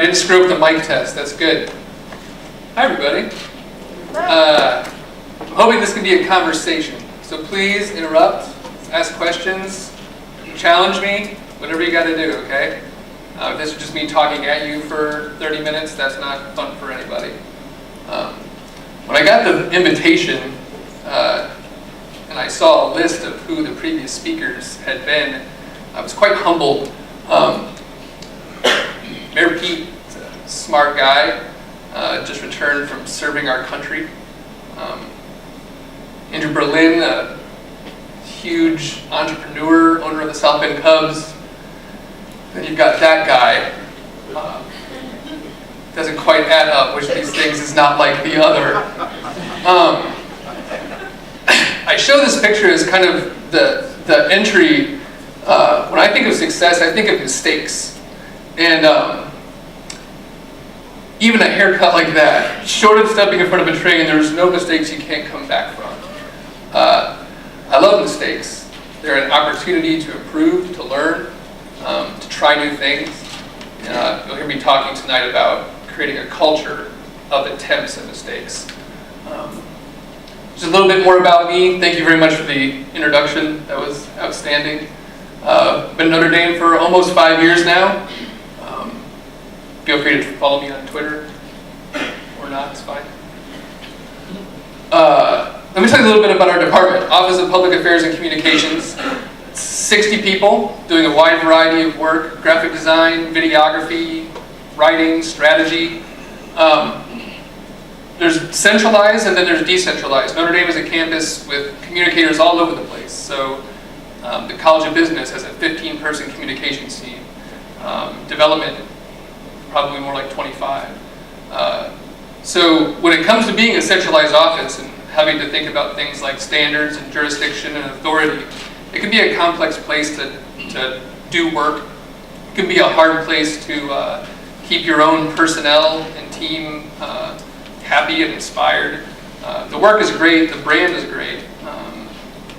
didn't screw up the mic test. That's good. Hi, everybody. I'm hoping this can be a conversation. So please interrupt, ask questions, challenge me, whatever you got to do, okay? If this is just me talking at you for 30 minutes, that's not fun for anybody. When I got the invitation, and I saw a list of who the previous speakers had been, I was quite humbled. Mayor Pete is a smart guy, just returned from serving our country. Andrew Berlin, a huge entrepreneur, owner of the South Bend Cubs. Then you've got that guy. Doesn't quite add up, which of these things is not like the other. I show this picture as kind of the entry. When I think of success, I think of mistakes. And even a haircut like that, short of stepping in front of a train, there's no mistakes you can't come back from. I love mistakes. They're an opportunity to improve, to learn, to try new things. You'll hear me talking tonight about creating a culture of attempts at mistakes. Just a little bit more about me. Thank you very much for the introduction. That was outstanding. Been at Notre Dame for almost 5 years now. Feel free to follow me on Twitter, or not, it's fine. Let me tell you a little bit about our department. Office of Public Affairs and Communications. 60 people doing a wide variety of work: graphic design, videography, writing, strategy. There's centralized and then there's decentralized. Notre Dame is a campus with communicators all over the place. So the College of Business has a 15-person communications team. Development, probably more like 25. So when it comes to being a centralized office and having to think about things like standards and jurisdiction and authority, it can be a complex place to do work. It can be a hard place to keep your own personnel and team happy and inspired. The work is great, the brand is great,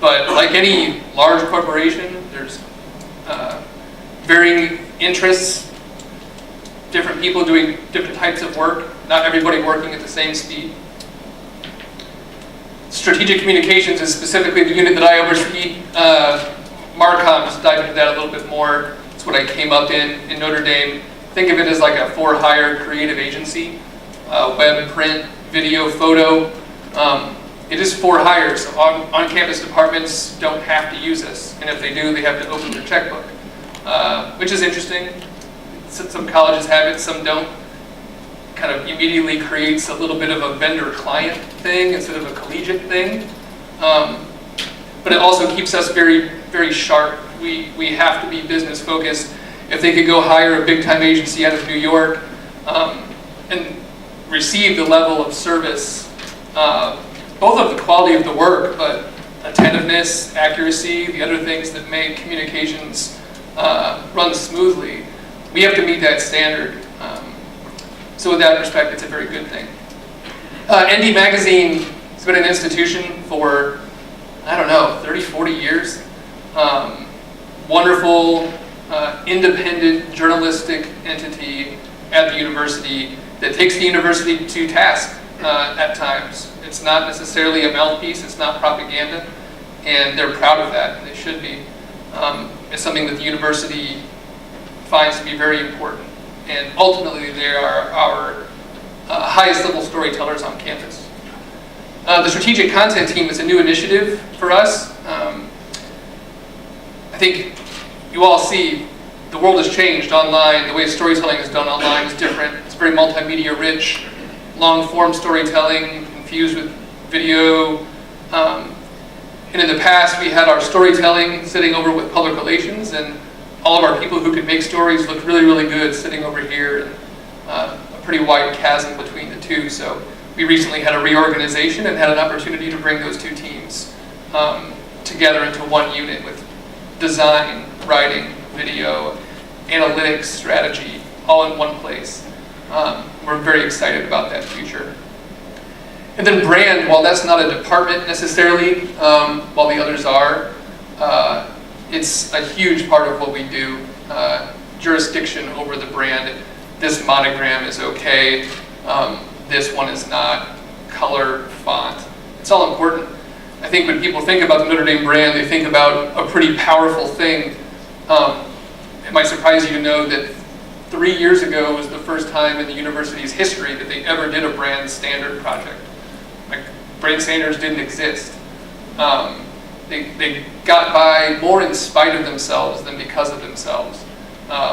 but like any large corporation, there's varying interests, different people doing different types of work, not everybody working at the same speed. Strategic communications is specifically the unit that I oversee. Marcom's dive into that a little bit more. It's what I came up in Notre Dame. Think of it as like a for-hire creative agency, web, print, video, photo. It is for hire, so on-campus departments don't have to use us, and if they do, they have to open their checkbook, which is interesting. Some colleges have it, some don't. Kind of immediately creates a little bit of a vendor-client thing instead of a collegiate thing, but it also keeps us very, very sharp. We have to be business focused. If they could go hire a big-time agency out of New York and receive the level of service, both of the quality of the work, but attentiveness, accuracy, the other things that make communications run smoothly, we have to meet that standard. So with that perspective, it's a very good thing. ND Magazine has been an institution for, 30, 40 years. Wonderful, independent journalistic entity at the university that takes the university to task at times. It's not necessarily a mouthpiece, it's not propaganda, and they're proud of that, and they should be. It's something that the university finds to be very important, and ultimately they are our highest level storytellers on campus. The strategic content team is a new initiative for us. I think you all see the world has changed online. The way storytelling is done online is different. It's very multimedia rich, long form storytelling infused with video. And in the past we had our storytelling sitting over with public relations, and all of our people who could make stories looked really, really good sitting over here, and a pretty wide chasm between the two. So we recently had a reorganization and had an opportunity to bring those two teams together into one unit with design, writing, video, analytics, strategy, all in one place. We're very excited about that future. And then brand, while that's not a department necessarily, while the others are, it's a huge part of what we do. Jurisdiction over the brand. this monogram is okay, this one is not, color, font. It's all important. I think when people think about the Notre Dame brand, they think about a pretty powerful thing. It might surprise you to know that 3 years ago was the first time in the university's history that they ever did a brand standard project. Like, brand standards didn't exist. They got by more in spite of themselves than because of themselves,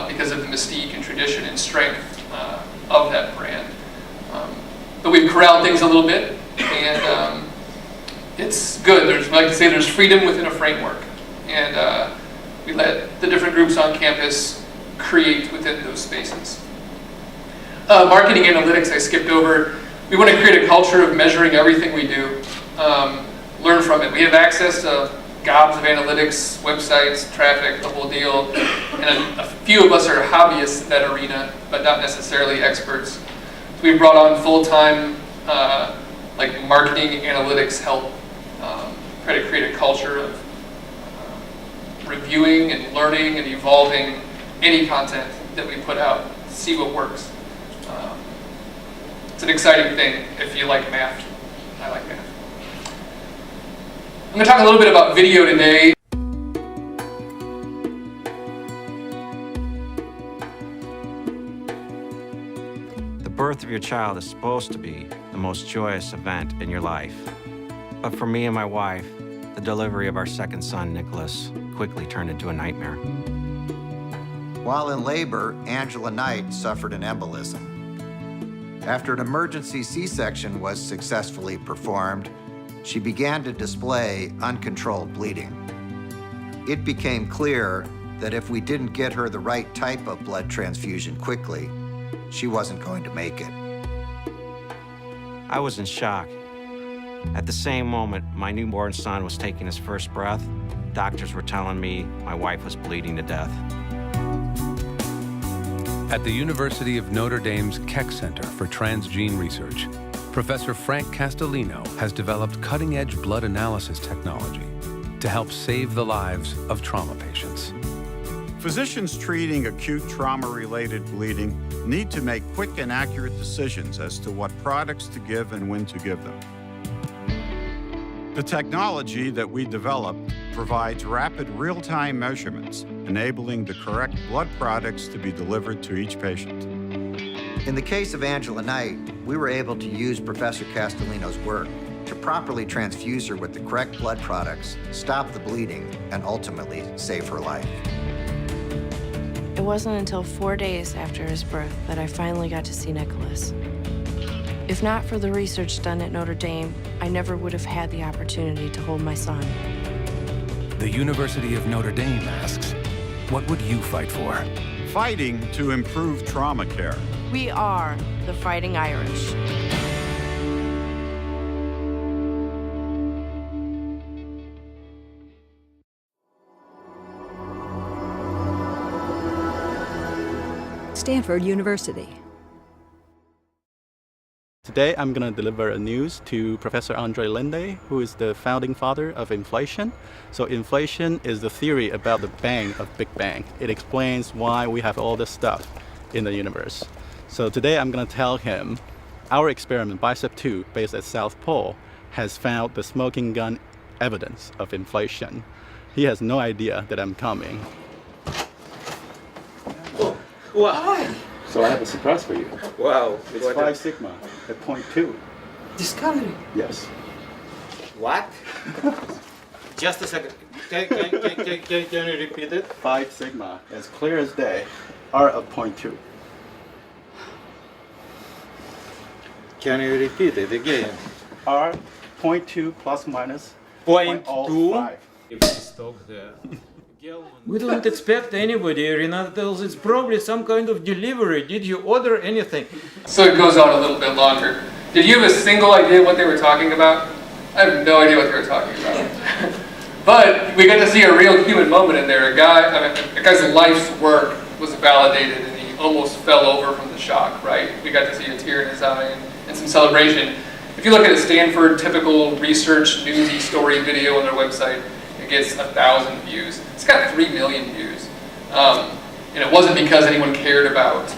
because of the mystique and tradition and strength of that brand. But we've corralled things a little bit, and it's good. I like to say there's freedom within a framework, and we let the different groups on campus create within those spaces. Marketing analytics, I skipped over. We want to create a culture of measuring everything we do. Learn from it. We have access to gobs of analytics, websites, traffic, the whole deal. And a few of us are hobbyists in that arena, but not necessarily experts. So we brought on full-time like marketing analytics help, try to create a culture of reviewing and learning and evolving any content that we put out, see what works. It's an exciting thing if you like math. I like math. I'm going to talk a little bit about video today. The birth of your child is supposed to be the most joyous event in your life. But for me and my wife, the delivery of our second son, Nicholas, quickly turned into a nightmare. While in labor, Angela Knight suffered an embolism. After an emergency C-section was successfully performed, she began to display uncontrolled bleeding. It became clear that if we didn't get her the right type of blood transfusion quickly, she wasn't going to make it. I was in shock. At the same moment, my newborn son was taking his first breath. Doctors were telling me my wife was bleeding to death. At the University of Notre Dame's Keck Center for Transgene Research, Professor Frank Castellino has developed cutting-edge blood analysis technology to help save the lives of trauma patients. Physicians treating acute trauma-related bleeding need to make quick and accurate decisions as to what products to give and when to give them. The technology that we developed provides rapid real-time measurements, enabling the correct blood products to be delivered to each patient. In the case of Angela Knight, we were able to use Professor Castellino's work to properly transfuse her with the correct blood products, stop the bleeding, and ultimately save her life. It wasn't until 4 days after his birth that I finally got to see Nicholas. If not for the research done at Notre Dame, I never would have had the opportunity to hold my son. The University of Notre Dame asks, what would you fight for? Fighting to improve trauma care. We are the Fighting Irish. Stanford University. Today, I'm going to deliver a news to Professor Andre Linde, who is the founding father of inflation. So inflation is the theory about the bang of Big Bang. It explains why we have all this stuff in the universe. So today, I'm going to tell him our experiment, Bicep 2, based at South Pole, has found the smoking gun evidence of inflation. He has no idea that I'm coming. Oh, why? So I have a surprise for you. Wow. It's 5 sigma at 0.2. Discovery. Yes. What? Just a second. Can you repeat it? 5 sigma, as clear as day, R of 0.2. Can you repeat it again? R 0.2 plus minus 0.2. 0.05. We don't expect anybody, Renata. It's probably some kind of delivery. Did you order anything? So it goes on a little bit longer. Did you have a single idea what they were talking about? I have no idea what they were talking about. But we got to see a real human moment in there. A guy's life's work was validated, and he almost fell over from the shock, right? We got to see a tear in his eye and some celebration. If you look at a Stanford typical research newsy story video on their website, it gets 1,000 views. It's got 3 million views. And it wasn't because anyone cared about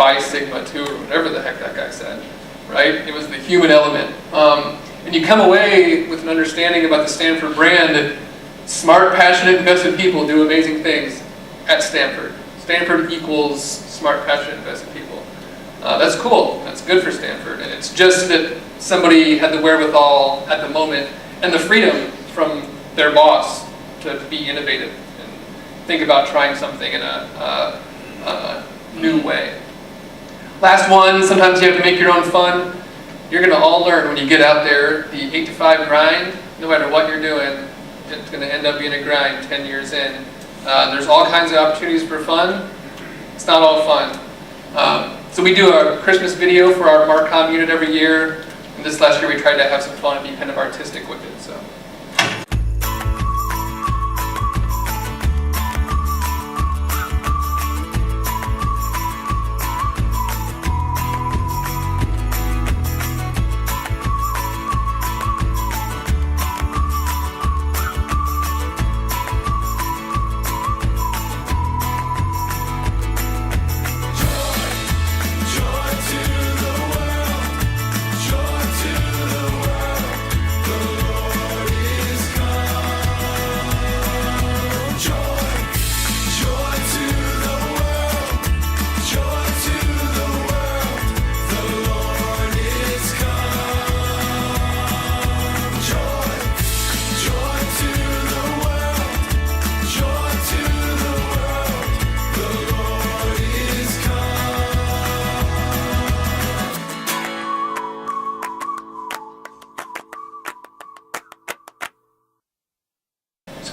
Phi Sigma 2 or whatever the heck that guy said, right? It was the human element. And you come away with an understanding about the Stanford brand that smart, passionate, invested people do amazing things at Stanford. Stanford equals smart, passionate, invested people. That's cool. That's good for Stanford. And it's just that somebody had the wherewithal at the moment and the freedom from their boss to be innovative and think about trying something in a new way. Last one, sometimes you have to make your own fun. You're going to all learn when you get out there, the 8 to 5 grind, no matter what you're doing, it's going to end up being a grind 10 years in. There's all kinds of opportunities for fun. It's not all fun. So we do a Christmas video for our Marcom unit every year. And this last year we tried to have some fun and be kind of artistic with it. So.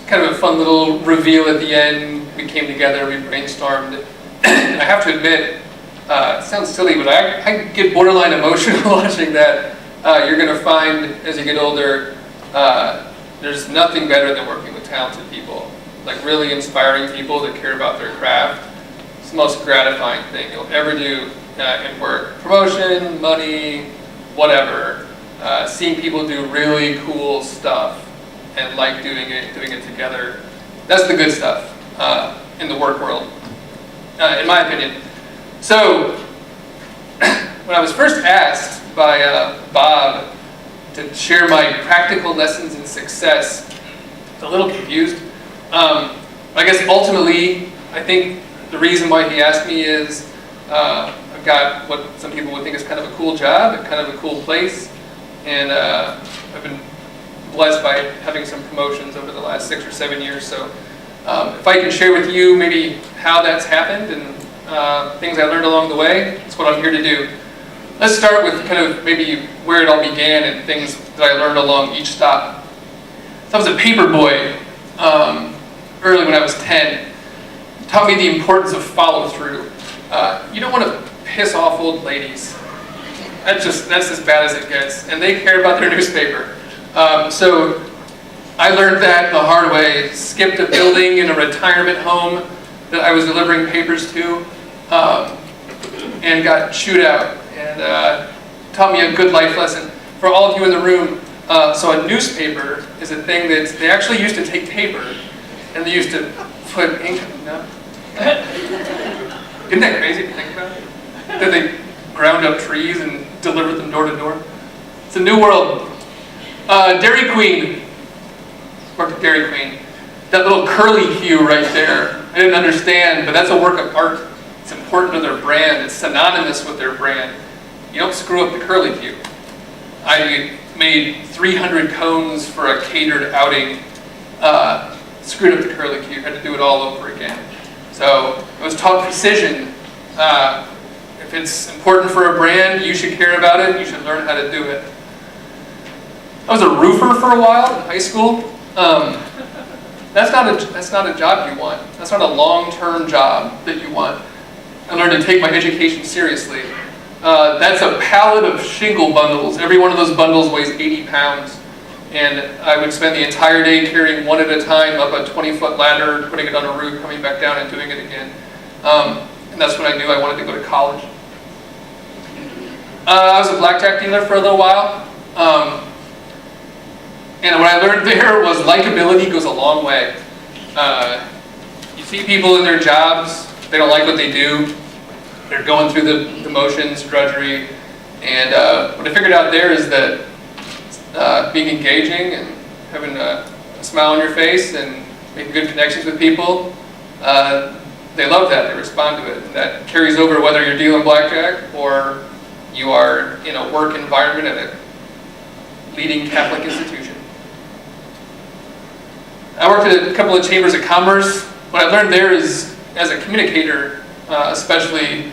Kind of a fun little reveal at the end. We came together, we brainstormed. And I have to admit, it sounds silly, but I get borderline emotional watching that. You're going to find, as you get older, there's nothing better than working with talented people. Like really inspiring people that care about their craft. It's the most gratifying thing you'll ever do in work. Promotion, money, whatever. Seeing people do really cool stuff and like doing it together. That's the good stuff in the work world, in my opinion. So, when I was first asked by Bob to share my practical lessons in success, I was a little confused. I guess ultimately, I think the reason why he asked me is I've got what some people would think is kind of a cool job, kind of a cool place, and I've been blessed by having some promotions over the last 6 or 7 years. So if I can share with you maybe how that's happened and things I learned along the way, that's what I'm here to do. Let's start with kind of maybe where it all began and things that I learned along each stop. So I was a paper boy early when I was 10. It taught me the importance of follow through. You don't want to piss off old ladies. That's as bad as it gets. And they care about their newspaper. So I learned that the hard way. Skipped a building in a retirement home that I was delivering papers to and got chewed out. And taught me a good life lesson. For all of you in the room, so a newspaper is a thing that they actually used to take paper and they used to put ink. No? Isn't that crazy to think about? That they ground up trees and delivered them door to door? It's a new world. Dairy Queen. Worked at Dairy Queen. That little curly Q right there, I didn't understand, but that's a work of art. It's important to their brand. It's synonymous with their brand. You don't screw up the curly Q. I made 300 cones for a catered outing. Screwed up the curly Q. Had to do it all over again. So I was taught precision. If it's important for a brand, you should care about it. You should learn how to do it. I was a roofer for a while in high school. That's not a job you want. That's not a long-term job that you want. I learned to take my education seriously. That's a pallet of shingle bundles. Every one of those bundles weighs 80 pounds. And I would spend the entire day carrying one at a time up a 20-foot ladder, putting it on a roof, coming back down and doing it again. And that's when I knew I wanted to go to college. I was a blackjack dealer for a little while. And what I learned there was likability goes a long way. You see people in their jobs, they don't like what they do. they're going through the motions, drudgery, and what I figured out there is that being engaging and having a smile on your face and making good connections with people, they love that, they respond to it. And that carries over whether you're dealing blackjack or you are in a work environment at a leading Catholic institution. I worked at a couple of chambers of commerce. What I learned there is, as a communicator especially,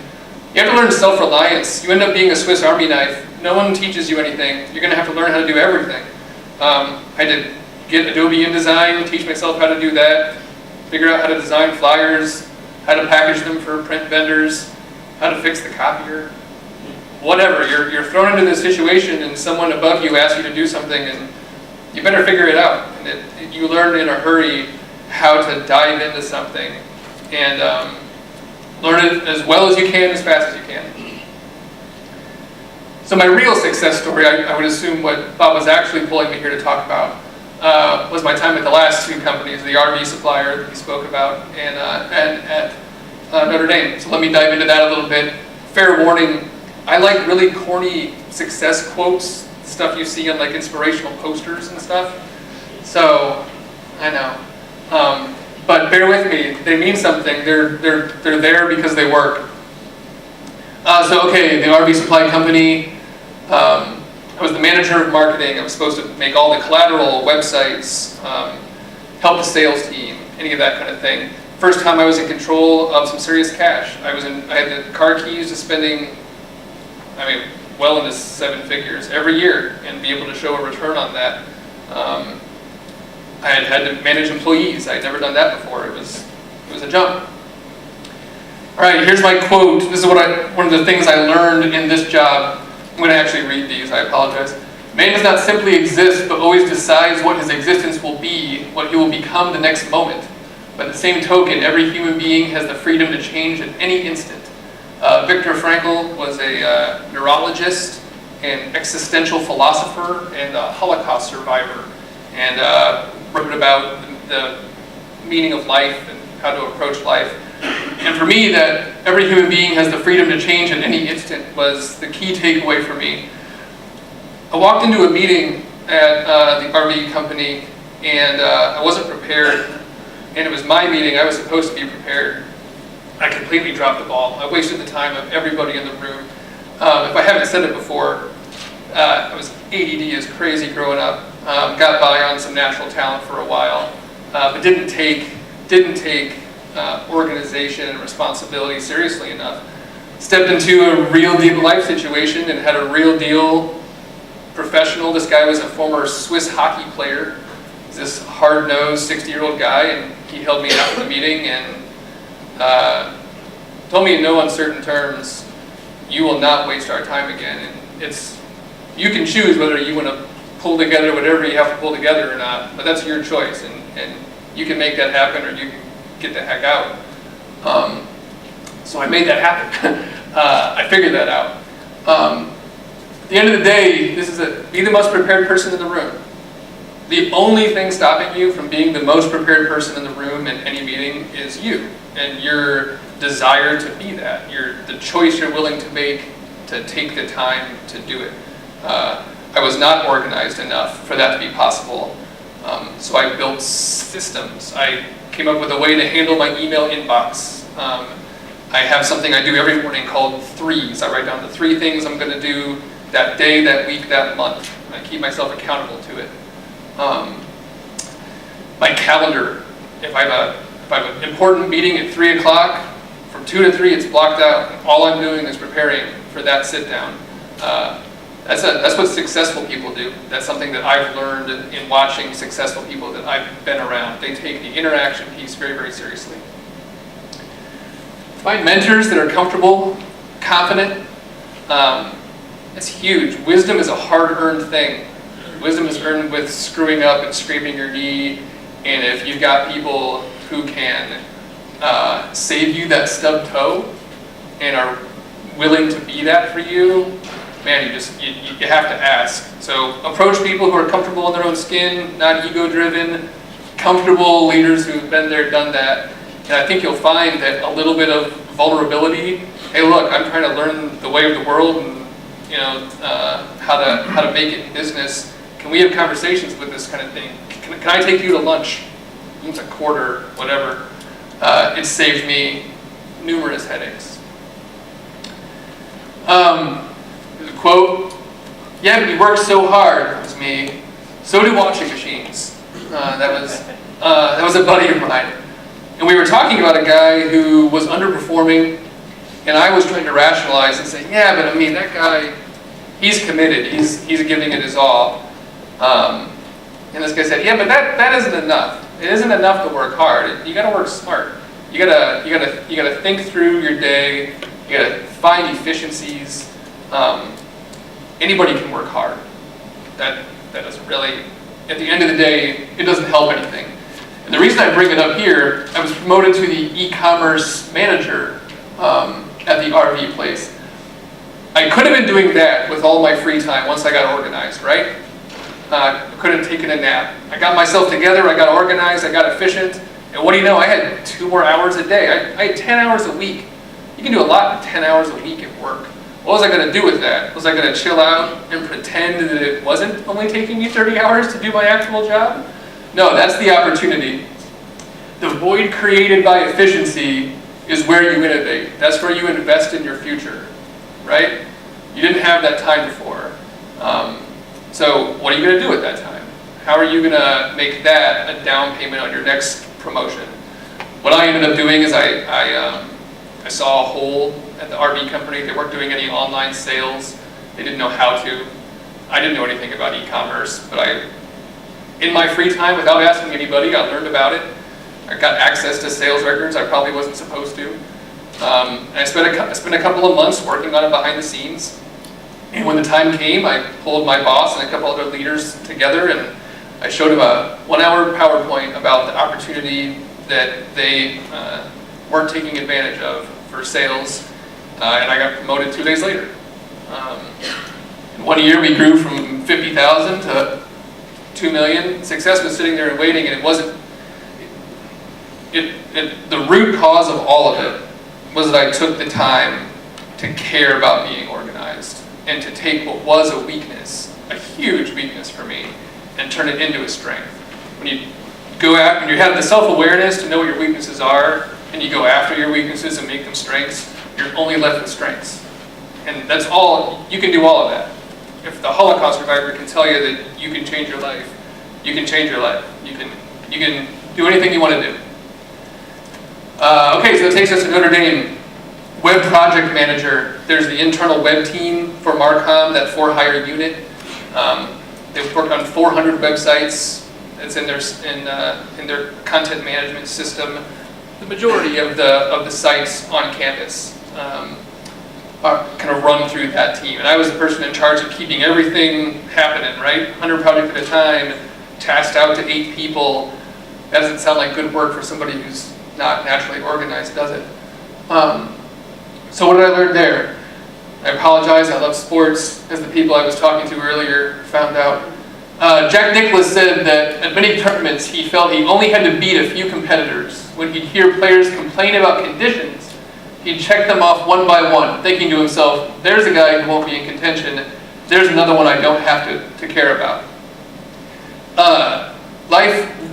you have to learn self-reliance. You end up being a Swiss Army knife. No one teaches you anything. You're going to have to learn how to do everything. I had to get Adobe InDesign, teach myself how to do that, figure out how to design flyers, how to package them for print vendors, how to fix the copier. Whatever, you're thrown into this situation and someone above you asks you to do something and you better figure it out. And you learn in a hurry how to dive into something and learn it as well as you can, as fast as you can. So my real success story, I would assume what Bob was actually pulling me here to talk about, was my time at the last two companies, the RV supplier that he spoke about, and at Notre Dame. So let me dive into that a little bit. Fair warning, I like really corny success quotes, stuff you see on like inspirational posters and stuff. So, I know. But bear with me, they mean something. They're there because they work. So okay, the RV supply company, I was the manager of marketing. I was supposed to make all the collateral, websites, help the sales team, any of that kind of thing. First time I was in control of some serious cash. I had the car keys to spending, well into 7 figures every year and be able to show a return on that. I had to manage employees. I had never done that before. It was a jump. All right, here's my quote. This is one of the things I learned in this job. I'm going to actually read these. I apologize. Man does not simply exist, but always decides what his existence will be, what he will become the next moment. By the same token, every human being has the freedom to change at any instant. Viktor Frankl was a neurologist, an existential philosopher, and a Holocaust survivor, and wrote about the meaning of life and how to approach life. And for me, that every human being has the freedom to change at any instant was the key takeaway for me. I walked into a meeting at the RV company, and I wasn't prepared, and it was my meeting. I was supposed to be prepared. I completely dropped the ball. I wasted the time of everybody in the room. If I haven't said it before, I was ADD as crazy growing up. Got by on some natural talent for a while, but didn't take organization and responsibility seriously enough. Stepped into a real deal life situation and had a real deal professional. This guy was a former Swiss hockey player. He's this hard-nosed 60-year-old guy, and he held me out for the meeting and told me in no uncertain terms, you will not waste our time again. And you can choose whether you want to pull together whatever you have to pull together or not, but that's your choice, and you can make that happen or you can get the heck out. So I made that happen. I figured that out. At the end of the day, this is be the most prepared person in the room. The only thing stopping you from being the most prepared person in the room in any meeting is you and your desire to be that. The choice you're willing to make to take the time to do it. I was not organized enough for that to be possible. So I built systems. I came up with a way to handle my email inbox. I have something I do every morning called threes. I write down the 3 things I'm going to do that day, that week, that month. I keep myself accountable to it. My calendar, if I have an important meeting at 3 o'clock, from 2 to 3 it's blocked out. And all I'm doing is preparing for that sit down. That's what successful people do. That's something that I've learned in watching successful people that I've been around. They take the interaction piece very, very seriously. Find mentors that are comfortable, confident. It's huge. Wisdom is a hard-earned thing. Wisdom is earned with screwing up and scraping your knee. And if you've got people who can save you that stubbed toe and are willing to be that for you, man, you have to ask. So approach people who are comfortable in their own skin, not ego-driven, comfortable leaders who've been there, done that. And I think you'll find that a little bit of vulnerability hey, look, I'm trying to learn the way of the world and, you know, how to make it in business. Can we have conversations with this kind of thing? Can I take you to lunch? It's a quarter, whatever. It saved me numerous headaches. There's a quote, yeah, but you work so hard. It was me. So do washing machines. That was a buddy of mine. And we were talking about a guy who was underperforming, and I was trying to rationalize and say, yeah, but I mean, that guy, he's committed. He's giving it his all. And this guy said, yeah, but that isn't enough. It isn't enough to work hard. You got to work smart. You gotta think through your day. You gotta find efficiencies. Anybody can work hard. That doesn't really, at the end of the day, it doesn't help anything. And the reason I bring it up here, I was promoted to the e-commerce manager at the RV place. I could have been doing that with all my free time once I got organized, right? I could have taken a nap. I got myself together, I got organized, I got efficient, and what do you know, I had 2 more hours a day. I had 10 hours a week. You can do a lot in 10 hours a week at work. What was I going to do with that? Was I going to chill out and pretend that it wasn't only taking me 30 hours to do my actual job? No, that's the opportunity. The void created by efficiency is where you innovate. That's where you invest in your future, right? You didn't have that time before. So what are you going to do at that time? How are you going to make that a down payment on your next promotion? What I ended up doing is I saw a hole at the RV company. They weren't doing any online sales. They didn't know how to. I didn't know anything about e-commerce, but in my free time, without asking anybody, I learned about it. I got access to sales records I probably wasn't supposed to. And I spent a couple of months working on it behind the scenes. And when the time came, I pulled my boss and a couple other leaders together, and I showed them a 1-hour PowerPoint about the opportunity that they weren't taking advantage of for sales, and I got promoted 2 days later. In 1 year, we grew from 50,000 to 2 million. Success was sitting there and waiting, and it wasn't. The root cause of all of it was that I took the time to care about being organized and to take what was a weakness, a huge weakness for me, and turn it into a strength. When you go out and you have the self-awareness to know what your weaknesses are, and you go after your weaknesses and make them strengths, you're only left with strengths. And that's all, you can do all of that. If the Holocaust survivor can tell you that you can change your life, you can change your life. You can do anything you want to do. Okay, so that takes us to Notre Dame. Web project manager. There's the internal web team for Marcom, that for-hire unit. They've worked on 400 websites. It's in their content management system. The majority of the sites on campus are kind of run through that team. And I was the person in charge of keeping everything happening, right? 100 projects at a time, tasked out to 8 people. That doesn't sound like good work for somebody who's not naturally organized, does it? So what did I learn there? I apologize, I love sports, as the people I was talking to earlier found out. Jack Nicklaus said that at many tournaments he felt he only had to beat a few competitors. When he'd hear players complain about conditions, he'd check them off one by one, thinking to himself, there's a guy who won't be in contention, there's another one I don't have to care about.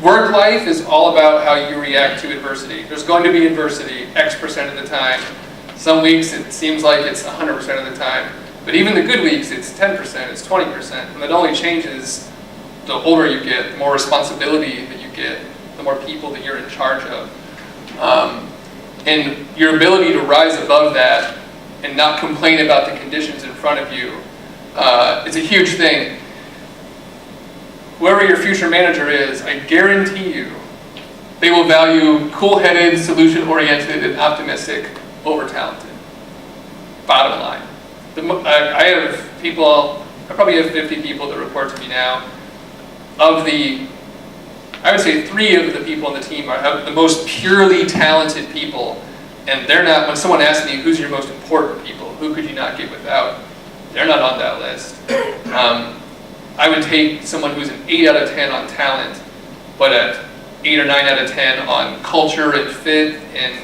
Work life is all about how you react to adversity. There's going to be adversity X% of the time. Some weeks it seems like it's 100% of the time. But even the good weeks, it's 10%, it's 20%. And it only changes the older you get, the more responsibility that you get, the more people that you're in charge of. And your ability to rise above that and not complain about the conditions in front of you is a huge thing. Whoever your future manager is, I guarantee you, they will value cool-headed, solution-oriented, and optimistic over talented. Bottom line. I probably have 50 people that report to me now. I would say 3 of the people on the team are the most purely talented people, and they're not, when someone asks me who's your most important people, who could you not get without, they're not on that list. I would take someone who's an 8 out of 10 on talent, but at 8 or 9 out of 10 on culture and fit and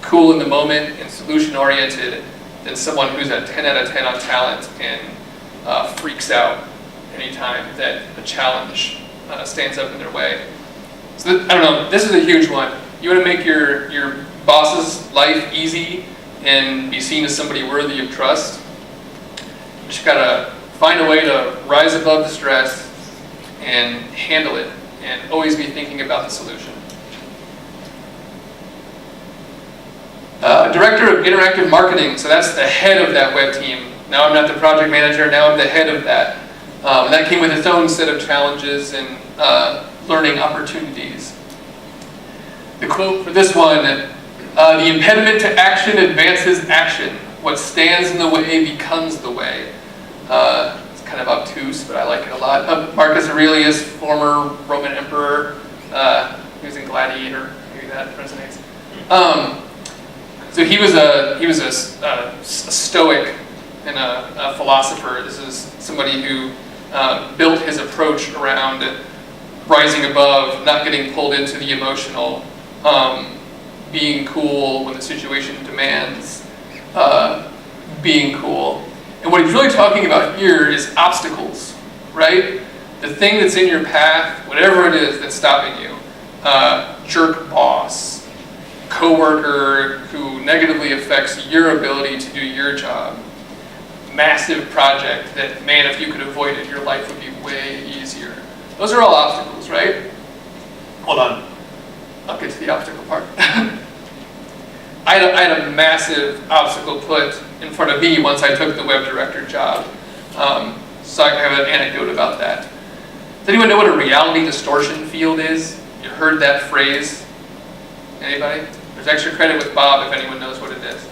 cool in the moment and solution-oriented than someone who's a 10 out of 10 on talent and freaks out anytime that a challenge stands up in their way. So I don't know, this is a huge one. You want to make your boss's life easy and be seen as somebody worthy of trust, you just gotta find a way to rise above the stress and handle it and always be thinking about the solution. Director of Interactive Marketing, so that's the head of that web team. Now I'm not the project manager, now I'm the head of that. That came with its own set of challenges and learning opportunities. The quote for this one, the impediment to action advances action. What stands in the way becomes the way. It's kind of obtuse, but I like it a lot. Marcus Aurelius, former Roman emperor, he was in Gladiator, maybe that resonates. So he was a stoic and a philosopher. This is somebody who built his approach around rising above, not getting pulled into the emotional, being cool when the situation demands being cool. And what he's really talking about here is obstacles, right? The thing that's in your path, whatever it is that's stopping you, jerk boss, coworker who negatively affects your ability to do your job, massive project that, man, if you could avoid it, your life would be way easier. Those are all obstacles, right? Hold on. I'll get to the obstacle part. I had a massive obstacle put in front of me once I took the web director job. So I have an anecdote about that. Does anyone know what a reality distortion field is? You heard that phrase? Anybody? There's extra credit with Bob if anyone knows what it is.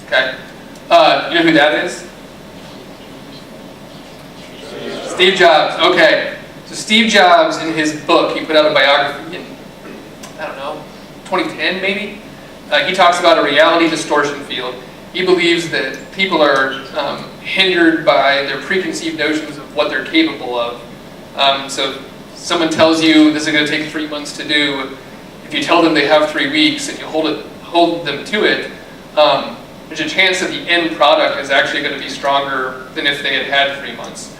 Okay. You know who that is? Steve Jobs. Okay. So Steve Jobs, in his book, he put out a biography in, I don't know, 2010 maybe? He talks about a reality distortion field. He believes that people are hindered by their preconceived notions of what they're capable of. So someone tells you this is going to take 3 months to do. If you tell them they have 3 weeks and you hold them to it, there's a chance that the end product is actually going to be stronger than if they had 3 months.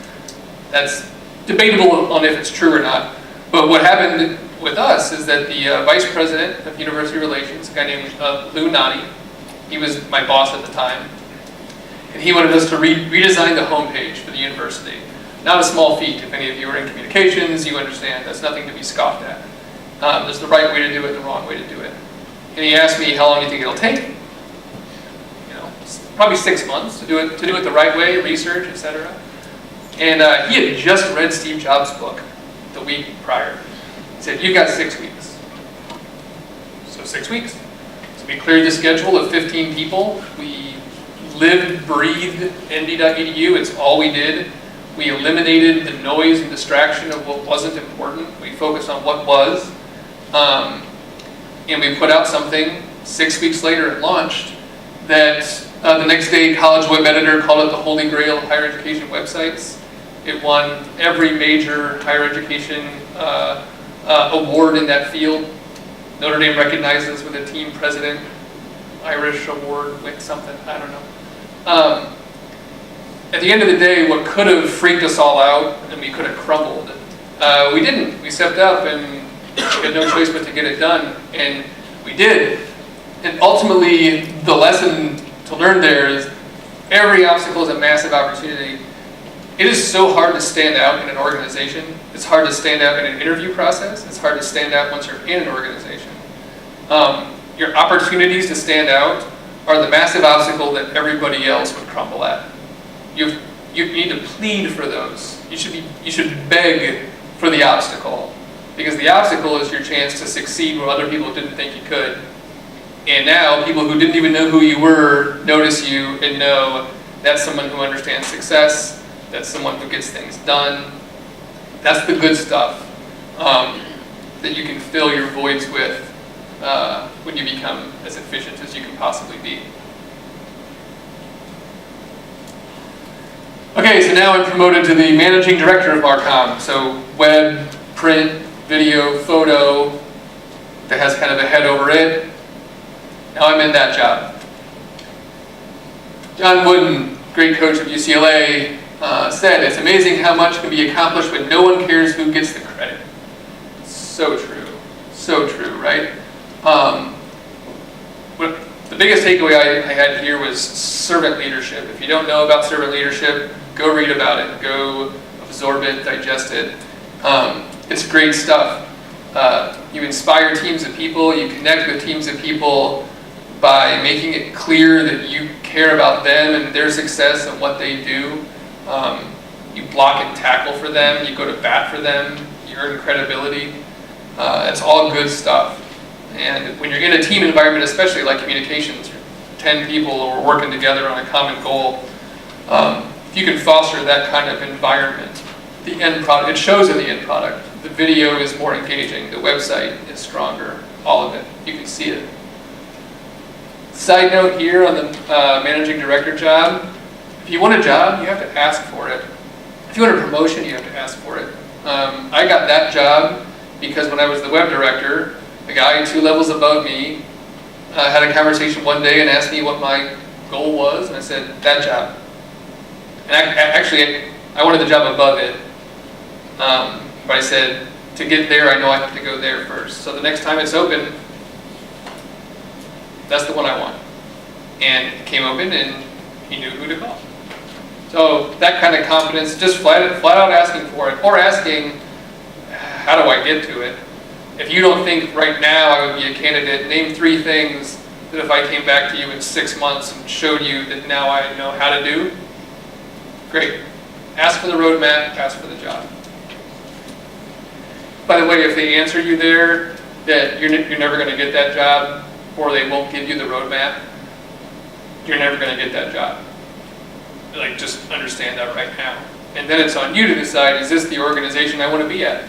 That's debatable on if it's true or not. But what happened with us is that the vice president of university relations, a guy named Lou Nani, he was my boss at the time, and he wanted us to redesign the homepage for the university. Not a small feat. If any of you are in communications, you understand that's nothing to be scoffed at. There's the right way to do it, the wrong way to do it. And he asked me, how long do you think it'll take? You know, probably 6 months to do it the right way, research, etc. And he had just read Steve Jobs' book the week prior. He said, you've got 6 weeks. So 6 weeks. So we cleared the schedule of 15 people. We lived, breathed ND.edu. It's all we did. We eliminated the noise and distraction of what wasn't important. We focused on what was. And we put out something 6 weeks later it launched that the next day College Web Editor called it the holy grail of higher education websites. It won every major higher education award in that field. Notre Dame recognized us with a team president, Irish award, with something, I don't know. At the end of the day, what could have freaked us all out and we could have crumbled, we didn't. We stepped up and we had no choice but to get it done, and we did. And ultimately, the lesson to learn there is every obstacle is a massive opportunity. It is so hard to stand out in an organization. It's hard to stand out in an interview process. It's hard to stand out once you're in an organization. Your opportunities to stand out are the massive obstacle that everybody else would crumble at. You need to plead for those. You should beg for the obstacle, because the obstacle is your chance to succeed where other people didn't think you could. And now people who didn't even know who you were notice you and know that's someone who understands success. That's someone who gets things done. That's the good stuff that you can fill your voids with when you become as efficient as you can possibly be. Okay, so now I'm promoted to the managing director of Marcom. So web, print, video, photo, that has kind of a head over it. Now I'm in that job. John Wooden, great coach of UCLA, said, "It's amazing how much can be accomplished when no one cares who gets the credit." So true, right? The biggest takeaway I had here was servant leadership. If you don't know about servant leadership, go read about it, go absorb it, digest it. It's great stuff. You inspire teams of people, you connect with teams of people by making it clear that you care about them and their success and what they do. You block and tackle for them, you go to bat for them, you earn credibility. It's all good stuff. And when you're in a team environment, especially like communications, 10 people who are working together on a common goal, if you can foster that kind of environment, the end product, it shows in the end product. The video is more engaging, the website is stronger, all of it, you can see it. Side note here on the managing director job, if you want a job, you have to ask for it. If you want a promotion, you have to ask for it. I got that job because when I was the web director, a guy 2 levels above me had a conversation one day and asked me what my goal was, and I said, that job. And actually, I wanted the job above it, but I said, to get there, I know I have to go there first. So the next time it's open, that's the one I want. And it came open, and he knew who to call. So that kind of confidence, just flat out asking for it, or asking, how do I get to it? If you don't think right now I would be a candidate, name 3 things that if I came back to you in 6 months and showed you that now I know how to do, great. Ask for the roadmap, ask for the job. By the way, if they answer you there that you're never going to get that job, or they won't give you the roadmap, you're never going to get that job. Like, just understand that right now. And then it's on you to decide, is this the organization I want to be at?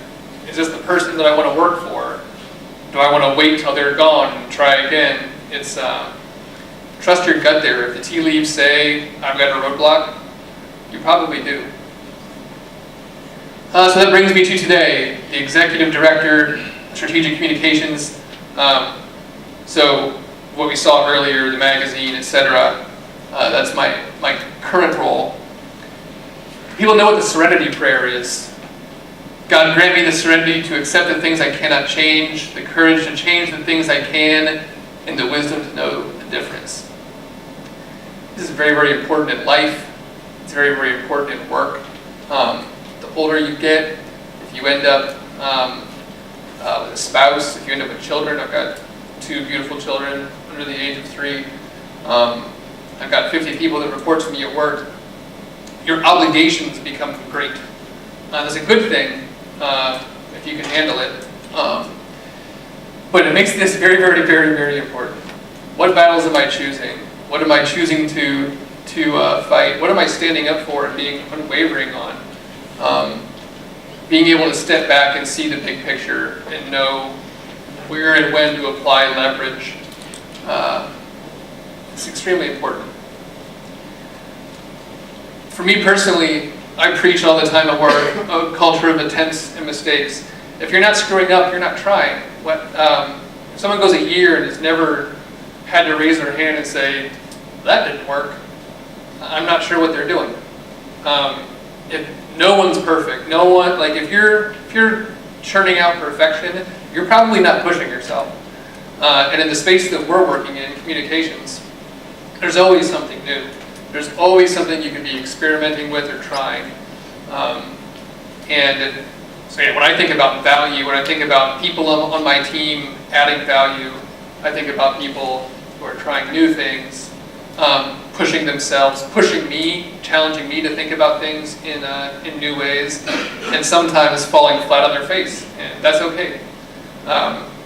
Is this the person that I want to work for? Do I want to wait till they're gone and try again? It's trust your gut there. If the tea leaves say, I've got a roadblock, you probably do. So that brings me to today, the Executive Director, Strategic Communications. So what we saw earlier, the magazine, etc., that's my current role. People know what the serenity prayer is. God grant me the serenity to accept the things I cannot change, the courage to change the things I can, and the wisdom to know the difference. This is very, very important in life. It's very, very important in work. The older you get, if you end up with a spouse, if you end up with children, I've got 2 beautiful children under the age of 3. I've got 50 people that report to me at work. Your obligations become great. That's a good thing if you can handle it. But it makes this very, very, very, very important. What battles am I choosing? What am I choosing to fight? What am I standing up for and being unwavering on? Being able to step back and see the big picture and know where and when to apply leverage. It's extremely important. For me personally, I preach all the time at work a culture of attempts and mistakes. If you're not screwing up, you're not trying. If someone goes a year and has never had to raise their hand and say, that didn't work, I'm not sure what they're doing. If no one's perfect, if you're churning out perfection, you're probably not pushing yourself. And in the space that we're working in, communications, there's always something new. There's always something you can be experimenting with or trying. So when I think about value, when I think about people on my team adding value, I think about people who are trying new things, pushing themselves, pushing me, challenging me to think about things in new ways, and sometimes falling flat on their face, and that's okay.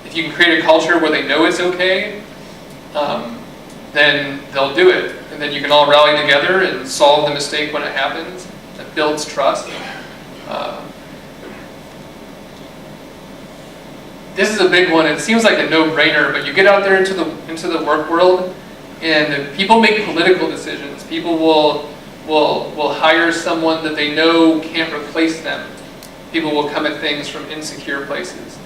If you can create a culture where they know it's okay, then they'll do it. And then you can all rally together and solve the mistake when it happens. That builds trust. This is a big one. It seems like a no-brainer, but you get out there into the work world, and people make political decisions. People will hire someone that they know can't replace them. People will come at things from insecure places.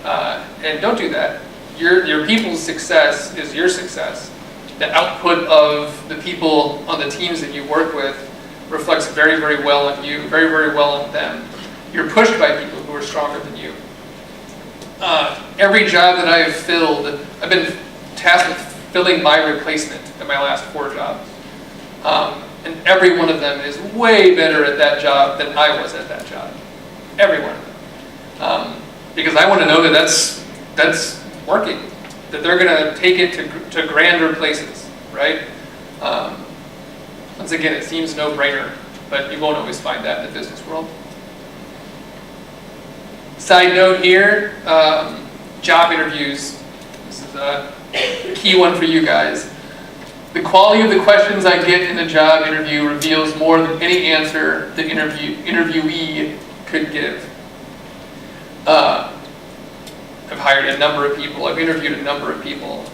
And don't do that. Your people's success is your success. The output of the people on the teams that you work with reflects very, very well on you, very, very well on them. You're pushed by people who are stronger than you. Every job that I have filled, I've been tasked with filling my replacement in my last 4 jobs. And every one of them is way better at that job than I was at that job. Every one of them. Because I want to know that that's working, that they're going to take it to grander places, right? Once again, it seems no-brainer, but you won't always find that in the business world. Side note here, job interviews. This is a key one for you guys. The quality of the questions I get in a job interview reveals more than any answer the interviewee could give. I've hired a number of people. I've interviewed a number of people,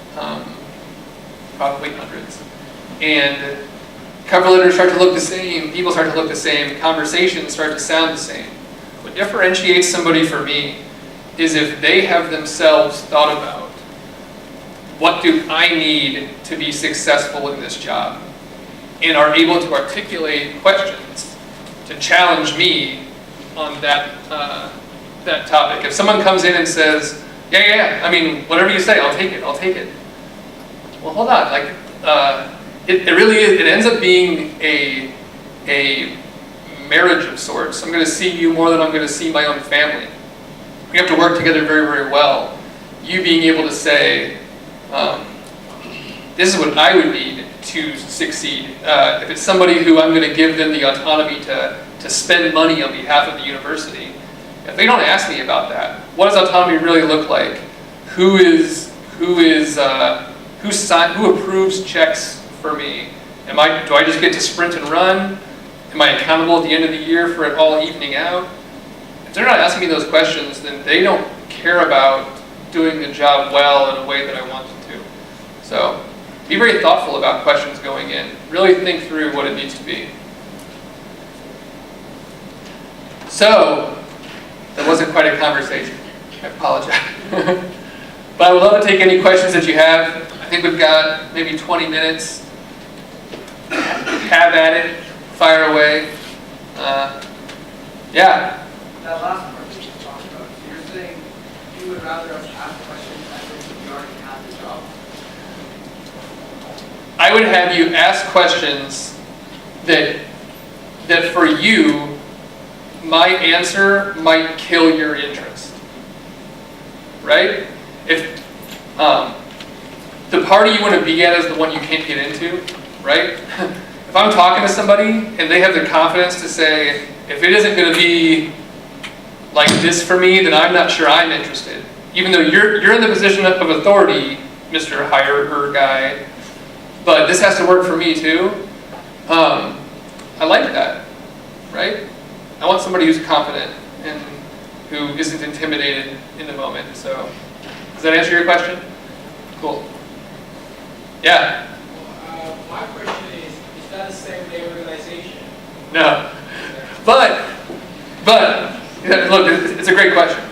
probably hundreds. And cover letters start to look the same, people start to look the same, conversations start to sound the same. What differentiates somebody for me is if they have themselves thought about, what do I need to be successful in this job? And are able to articulate questions to challenge me on that topic. If someone comes in and says, yeah, I mean, whatever you say, I'll take it. Well, hold on, like, it really is, it ends up being a marriage of sorts. I'm going to see you more than I'm going to see my own family. We have to work together very, very well. You being able to say, this is what I would need to succeed. If it's somebody who I'm going to give them the autonomy to spend money on behalf of the university, if they don't ask me about that, what does autonomy really look like? Who approves checks for me? Do I just get to sprint and run? Am I accountable at the end of the year for it all evening out? If they're not asking me those questions, then they don't care about doing the job well in a way that I want them to. So be very thoughtful about questions going in. Really think through what it needs to be. So, that wasn't quite a conversation. I apologize. But I would love to take any questions that you have. I think we've got maybe 20 minutes. Have at it. Fire away. Yeah. That last part that you talked about, so you're saying you would rather us ask questions as if you already have the job? I would have you ask questions that for you, my answer might kill your interest. Right? If the party you want to be at is the one you can't get into, right? If I'm talking to somebody and they have the confidence to say, if it isn't going to be like this for me, then I'm not sure I'm interested. Even though you're in the position of authority, Mr. Hirer guy, but this has to work for me too. I like that, right? I want somebody who's confident and who isn't intimidated in the moment. So, does that answer your question? Cool. Yeah? My question is that the same day organization? No. But look, it's a great question.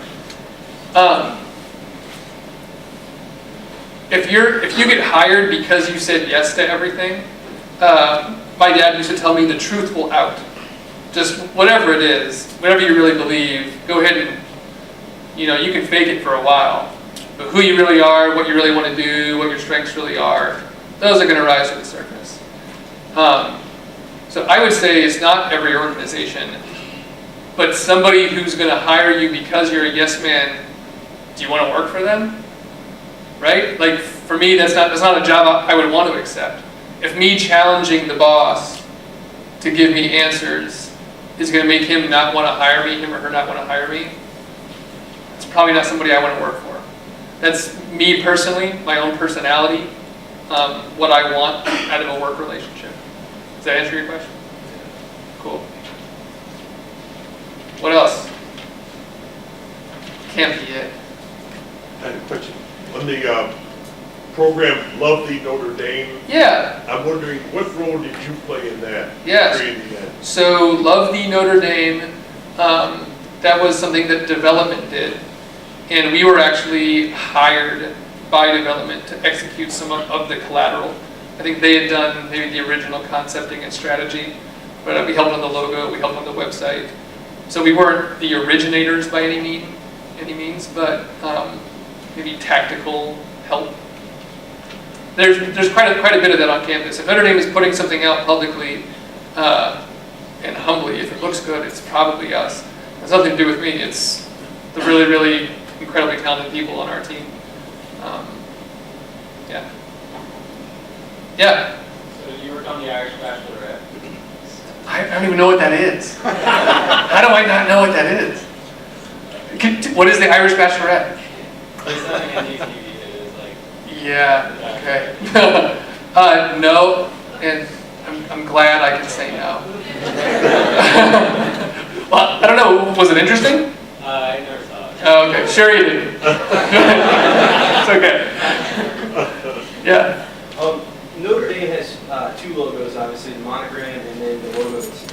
If you get hired because you said yes to everything, my dad used to tell me the truth will out. Just whatever it is, whatever you really believe, go ahead and, you can fake it for a while. But who you really are, what you really want to do, what your strengths really are, those are going to rise to the surface. So I would say it's not every organization, but somebody who's going to hire you because you're a yes man, do you want to work for them? Right? Like, for me, that's not a job I would want to accept. If me challenging the boss to give me answers is going to make him not want to hire me, him or her not want to hire me, it's probably not somebody I want to work for. That's me personally, my own personality, what I want out of a work relationship. Does that answer your question? Cool. What else? Can't be it. I had a question. On the program Love the Notre Dame, Yeah. I'm wondering, what role did you play in that? Yes. Creating that? So Love the Notre Dame, that was something that development did. And we were actually hired by development to execute some of the collateral. I think they had done maybe the original concepting and strategy, but we helped on the logo, we helped on the website. So we weren't the originators by any means, but maybe tactical help. There's quite a bit of that on campus. If Notre Dame is putting something out publicly and humbly, if it looks good, it's probably us. It has nothing to do with me. It's the really, really incredibly talented people on our team. Yeah. Yeah. So you worked on the Irish Bachelorette. I don't even know what that is. How do I not know what that is? What is the Irish Bachelorette? It's something on YouTube. It is like. Yeah. Okay. No, and I'm glad I can say no. Well, I don't know. Was it interesting? I never saw it. Oh, okay. Sure you did. It's okay. Yeah. Notre Dame has two logos, obviously, the monogram and then the logo that's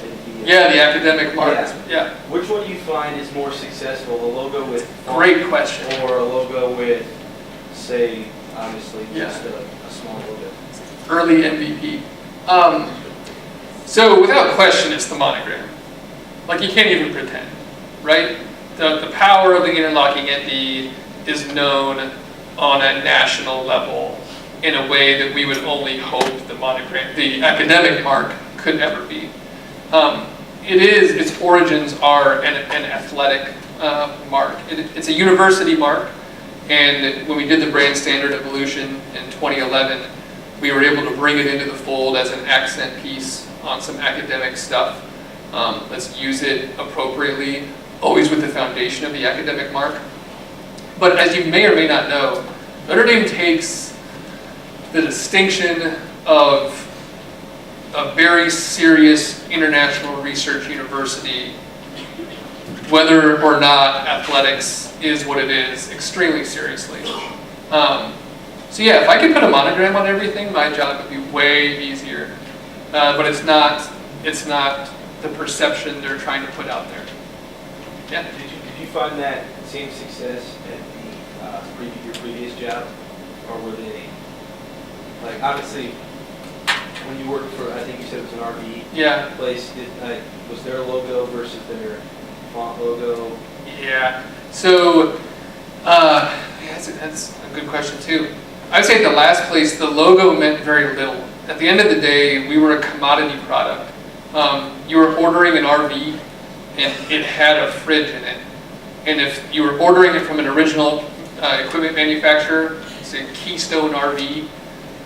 Yeah, the academic marks. Yeah. Which one do you find is more successful, a logo with Great question. or a logo with, say, obviously, Yeah. just a small logo? Early MVP. So without question, it's the monogram. Like you can't even pretend, right? The power of the interlocking ND is known on a national level in a way that we would only hope the monogram, the academic mark, could ever be. Its origins are an athletic mark. It's a university mark, and when we did the brand standard evolution in 2011, we were able to bring it into the fold as an accent piece on some academic stuff. Let's use it appropriately, always with the foundation of the academic mark. But as you may or may not know, Notre Dame takes the distinction of a very serious international research university, whether or not athletics is what it is, extremely seriously. So yeah, if I could put a monogram on everything, my job would be way easier. But it's not the perception they're trying to put out there. Yeah. Did you find that same success at your previous job, or were they like obviously when you worked for, I think you said it was an RV place? Was their logo versus their font logo? Yeah. So that's a good question too. I would say at the last place, the logo meant very little. At the end of the day, we were a commodity product. You were ordering an RV, and it had a fridge in it. And if you were ordering it from an original equipment manufacturer, say Keystone RV,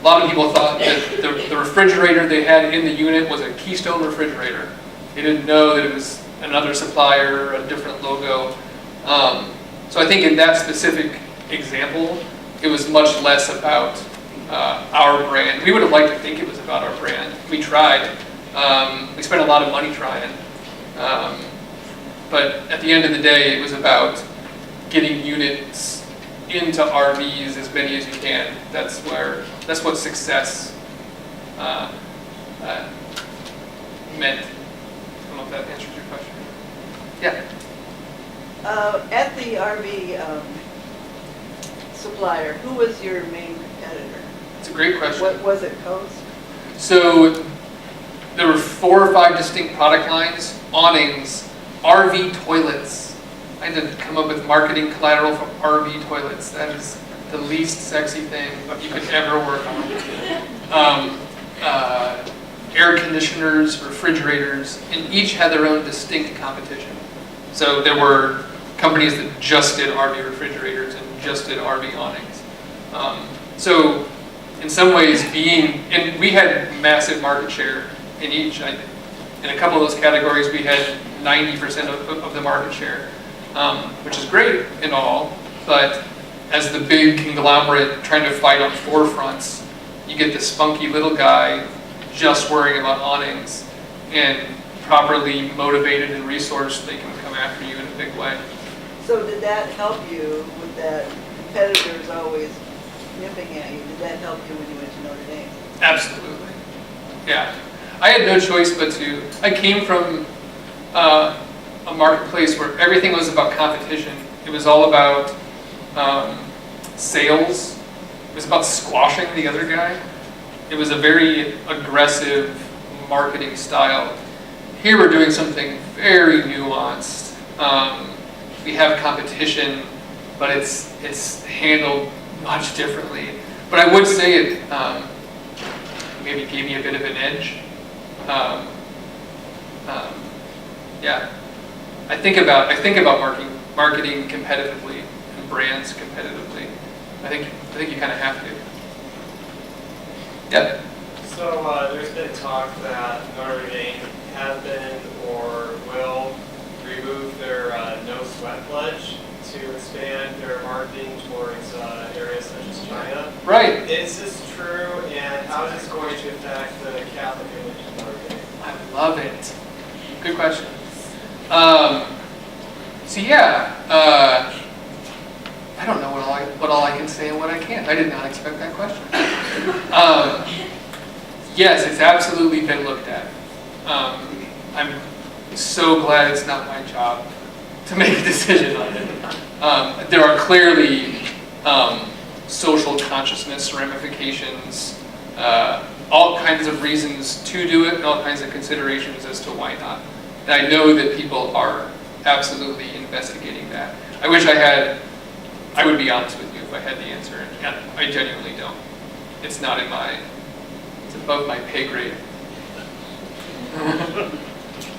a lot of people thought that the refrigerator they had in the unit was a Keystone refrigerator. They didn't know that it was another supplier, a different logo. So I think in that specific example, it was much less about our brand. We would have liked to think it was about our brand. We tried. We spent a lot of money trying. But at the end of the day, it was about getting units into RVs, as many as you can. That's what success meant. I don't know if that answers your question. Yeah. At the RV supplier, who was your main competitor? It's a great question. What was it, Coast? So there were 4 or 5 distinct product lines: awnings, RV toilets. I had to come up with marketing collateral for RV toilets. That is the least sexy thing you could ever work on. Air conditioners, refrigerators, and each had their own distinct competition. So there were companies that just did RV refrigerators and just did RV awnings. So in some ways and we had massive market share in each. In a couple of those categories, we had 90% of the market share, which is great and all, but as the big conglomerate trying to fight on 4 fronts, you get this spunky little guy just worrying about awnings, and properly motivated and resourced, they can come after you in a big way. So did that help you with that competitors always nipping at you? Did that help you when you went to Notre Dame? Absolutely. Yeah. I had no choice but to. I came from a marketplace where everything was about competition. It was all about sales it was about squashing the other guy. It was a very aggressive marketing style. Here we're doing something very nuanced. We have competition, but it's handled much differently. But I would say it maybe gave me a bit of an edge. Yeah, I think about marketing competitively and brands competitively. I think you kind of have to. Yeah. So there's been talk that Notre Dame has been or will remove their no sweat pledge to expand their marketing towards areas such as China. Right. Is this true, and how is this going to affect the Catholic image of Notre Dame? I love it. Good question. So yeah, I don't know what all I can say and what I can't. I did not expect that question. Yes, it's absolutely been looked at. I'm so glad it's not my job to make a decision on it. There are clearly social consciousness ramifications, all kinds of reasons to do it, and all kinds of considerations as to why not. And I know that people are absolutely investigating that. I wish I would be honest with you if I had the answer, and I genuinely don't. It's not it's above my pay grade.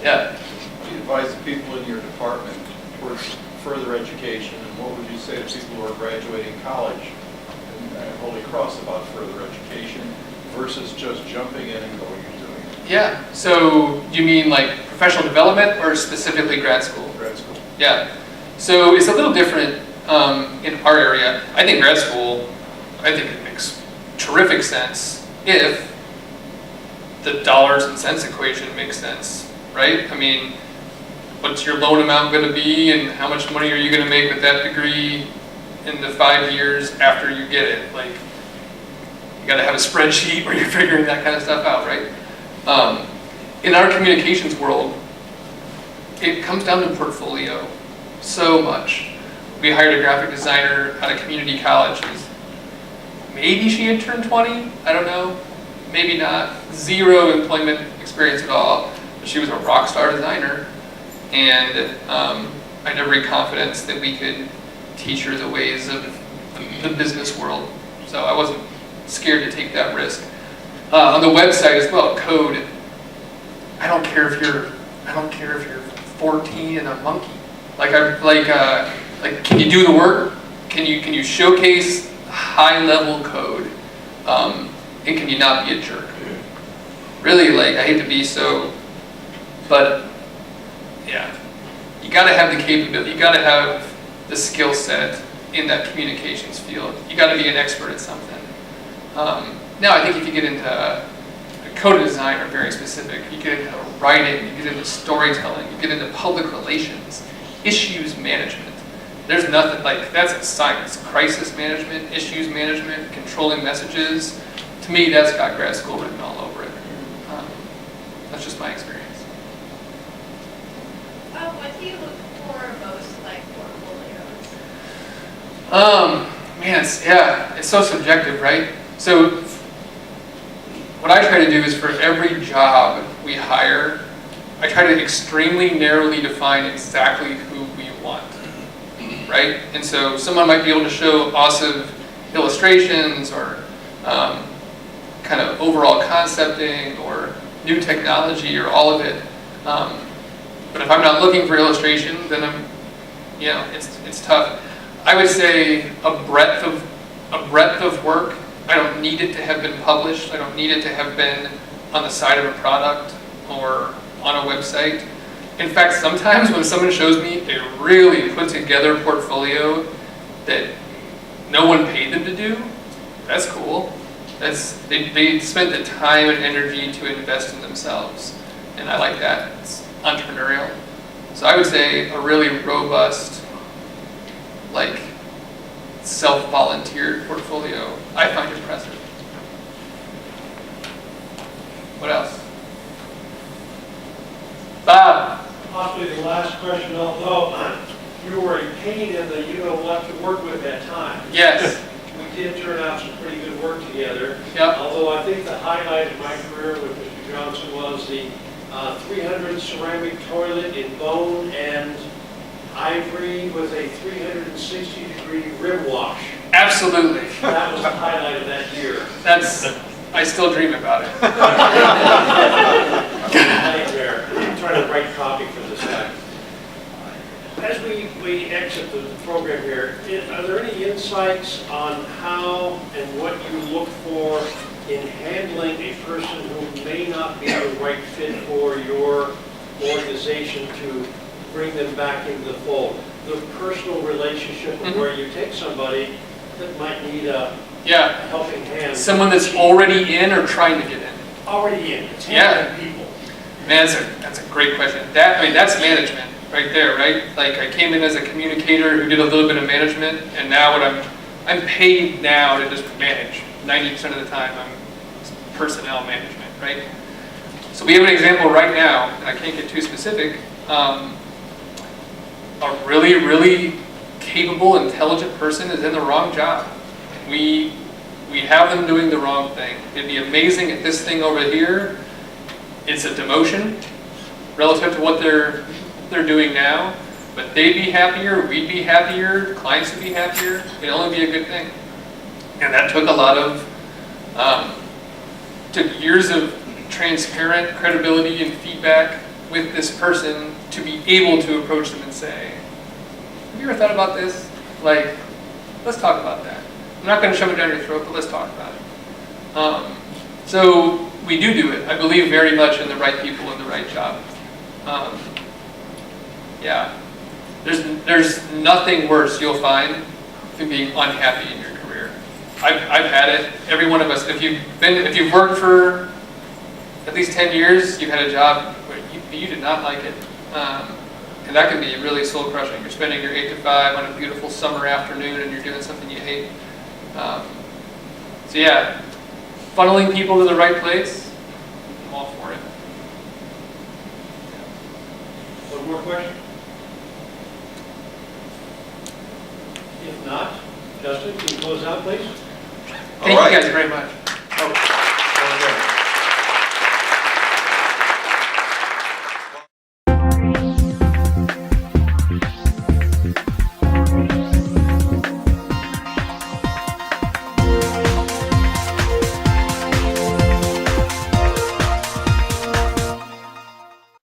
Yeah. What do you advise the people in your department towards further education, and what would you say to people who are graduating college and Holy Cross about further education versus just jumping in and going and doing it? Yeah, so you mean like professional development or specifically grad school? Grad school. Yeah, so it's a little different in our area. I think grad school, I think it makes terrific sense if the dollars and cents equation makes sense, right? I mean, what's your loan amount going to be, and how much money are you going to make with that degree in the 5 years after you get it? Like, you got to have a spreadsheet where you're figuring that kind of stuff out, right? In our communications world, it comes down to portfolio so much. We hired a graphic designer out of community college. Maybe she had turned 20, I don't know, maybe not. Zero employment experience at all. But she was a rock star designer, and I had every confidence that we could teach her the ways of the business world. So I wasn't scared to take that risk. On the website as well, code. I don't care if you're 14 and a monkey. Like can you do the work? Can you showcase high level code? And can you not be a jerk? Really, like, I hate to be so, but yeah, you got to have the capability. You got to have the skill set in that communications field. You got to be an expert at something. Now, I think if you get into code design, or very specific, you get into writing, you get into storytelling, you get into public relations, issues management. There's nothing like that's a science. Crisis management, issues management, controlling messages. To me, that's got grad school written all over it. That's just my experience. What do you look for most, like portfolios? Man, it's so subjective, right? So what I try to do is for every job we hire, I try to extremely narrowly define exactly who we want, right? And so someone might be able to show awesome illustrations or kind of overall concepting or new technology or all of it. But if I'm not looking for illustration, then it's tough. I would say a breadth of work. I don't need it to have been published. I don't need it to have been on the side of a product or on a website. In fact, sometimes when someone shows me a really put together portfolio that no one paid them to do, that's cool. They spent the time and energy to invest in themselves, and I like that. It's entrepreneurial. So I would say a really robust, like, self-volunteered portfolio I find impressive. What else? Bob. Possibly the last question, although you were a pain in the you-know-what to work with at times. Yes. We did turn out some pretty good work together. Yep. Although I think the highlight of my career with Mr. Johnson was the 300 ceramic toilet in bone and ivory with a 360-degree rim wash. Absolutely. That was the highlight of that year. I still dream about it. Nightmare. I'm trying to write copy for this guy. As we exit the program here, are there any insights on how and what you look for in handling a person who may not be the right fit for your organization to bring them back into the fold? The personal relationship where you take somebody that might need a helping hand. Someone that's already in or trying to get in? Already in. It's handling people. Man, that's a great question. That's management right there, right? Like I came in as a communicator who did a little bit of management, and now I'm paid now to just manage. 90% of the time I'm personnel management, right? So we have an example right now, and I can't get too specific, a really, really capable, intelligent person is in the wrong job. We have them doing the wrong thing. It'd be amazing if this thing over here, it's a demotion relative to what they're doing now, but they'd be happier, we'd be happier, clients would be happier. It'd only be a good thing. And that took a lot of, took years of transparent credibility and feedback with this person to be able to approach them and say, have you ever thought about this? Like, let's talk about that. I'm not going to shove it down your throat, but let's talk about it. So we do it. I believe very much in the right people in the right job. There's nothing worse you'll find than being unhappy in your career. I've had it. Every one of us. If you've worked for at least 10 years, you've had a job where you did not like it, and that can be really soul crushing. You're spending your 8 to 5 on a beautiful summer afternoon, and you're doing something you hate. Funneling people to the right place. I'm all for it. One more question? If not, Justin, can you close out, please? Thank you guys very much.